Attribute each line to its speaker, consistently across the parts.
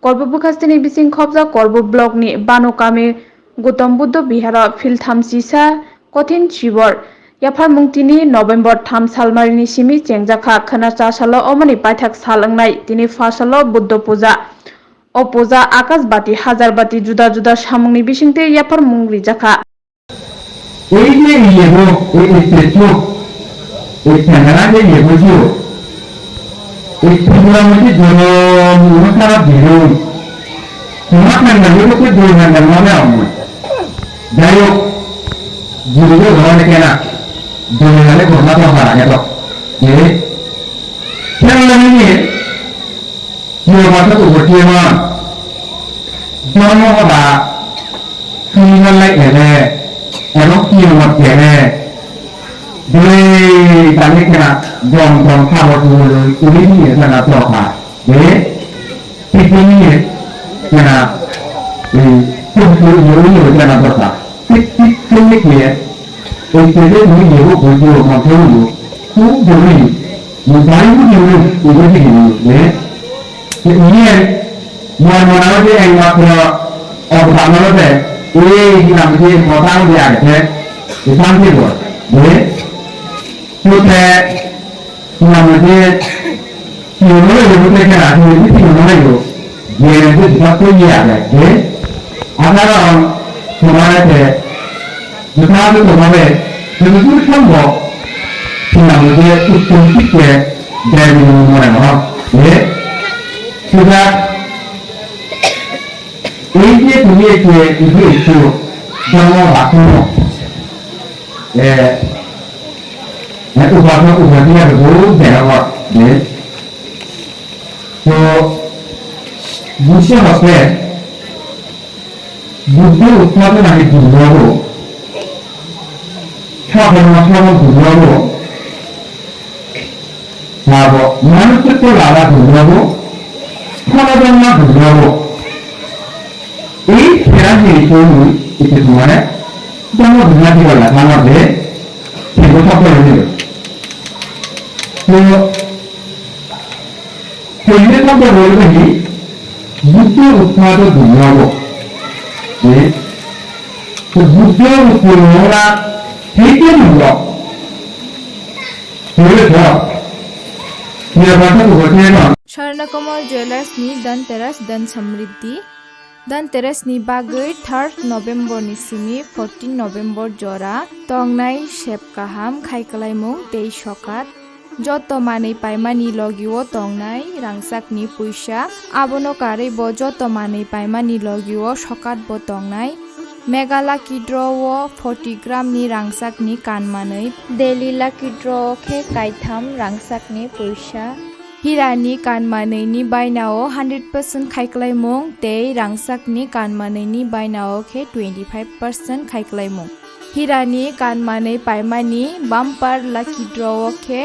Speaker 1: Korbo-Bukhastini bising khopja Korbo block ni Banokami Gautam Buddha Bihara Philtham Sisa Kothin Chibor Yaphar Mungtini November Tham Salmarini Simi Chengjaka Khana Chasalo Omani Paithak Salangnai Tini Fasalo Buddha Puja O Puja Akas Bati Hazar Bati Juda Juda Samungni Bisingte Yaphar Mungri Jaka
Speaker 2: এই যে ইয়েগো এই stature এই চ্যানেলা যে ইয়েগো ছিল এই ত্রিপুরা মধ্যে জনসারা ভিড় তোমার নাঙ্গা তো জোর নাঙ্গা মানে আমার যাই হোক জীবিত ধরনের কেনা জনগালে ঘটনা তো হারা গেল যে খেলা নিয়ে কেউ মাথা তো ঘটিয়ে মান জন্ম হবা শুনিনালাই এনে এবং কি আমার কেনে দুই তালে কেনা জম জম খাবার উড়ে নিয়ে কেনা দরকার যে ঠিক নিয়ে কেনা এই খুব জরুরি কেনা দরকার ঠিক ঠিক সঙ্গে গিয়ে ওই ছেলে তুমি যেও বুঝিও মাথাও খুব জরুরি মোবাইল জরুরি উড়ে দিয়ে যে নিয়ে মনে হয় একমাত্র অবদান এই নামটি মোটাও দেয়া গেছে এখান থেকে যে সুতে নামটি কিভাবে যেগুলো কেনা আছে কিভাবে যে যেটা তৈরি আছে যে আপনারা সমাজে যেভাবে তোমাদের যতদূর সম্ভব নামটি উত্তম শিক্ষে দেয় মনে হয় যে সেটা এই যে তুমি একটু জন্ম রাখুন উপাধিয়া বহু দেখা যে তো বুঝতে হবে বুদ্ধি উৎপাদন আগে দুর্লভ সব দুর্লভ মানুষের তো লাভা দুর্লভ ফলজন্ম দুর্লভ এই সেরা জিনিসগুলি কিছু মানে জন্মভূমি বলা আমাদের সেগুলো সব হয়ে তো শরীরের মধ্যে বলবে কি বুদ্ধি উৎপাদ দুর্লভ বুদ্ধি উৎপন্নরা সেইটি দুর্লভ
Speaker 3: Swarnakomal Jewelers ni Dhanteras Dan Samriddhi Dhanteras ni bagui 3rd November ni simi 14 November jora tongnai shep kaham khaikalaimung tei sokat joto manei paimani logio tongnai rangsak ni puisa abono kare bo joto manei paimani logio sokat bo tongnai Mega Lucky Draw 40 gram ni rangsak ni kanmanei Daily Lucky Draw khe kaitham rangsak ni puisa Hirani kanmanei ni bainao 100% khaikalaimung tei rangsak ni kanmanei ni bainao khe 25% khaikalaimung Hirani kanmanei paimani bumper Lucky Draw khe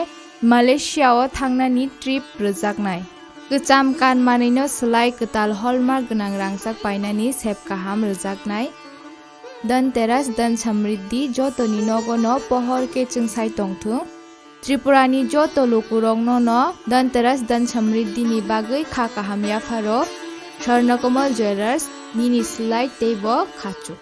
Speaker 3: Malaysia o thangnani trip rwjaknai Kecham kanmanei no slai ketal hallmark gnang rangsak painani sep kaham rwjaknai Dhanteras Dan Samriddhi jotoni nogono pohor ke chengsai tongthung Tripurani joto lokurong no Dhanteras Dan Samriddhi ni bagui kha kaham yafaro Swarnakomal Jewelers nini slide teibo khachu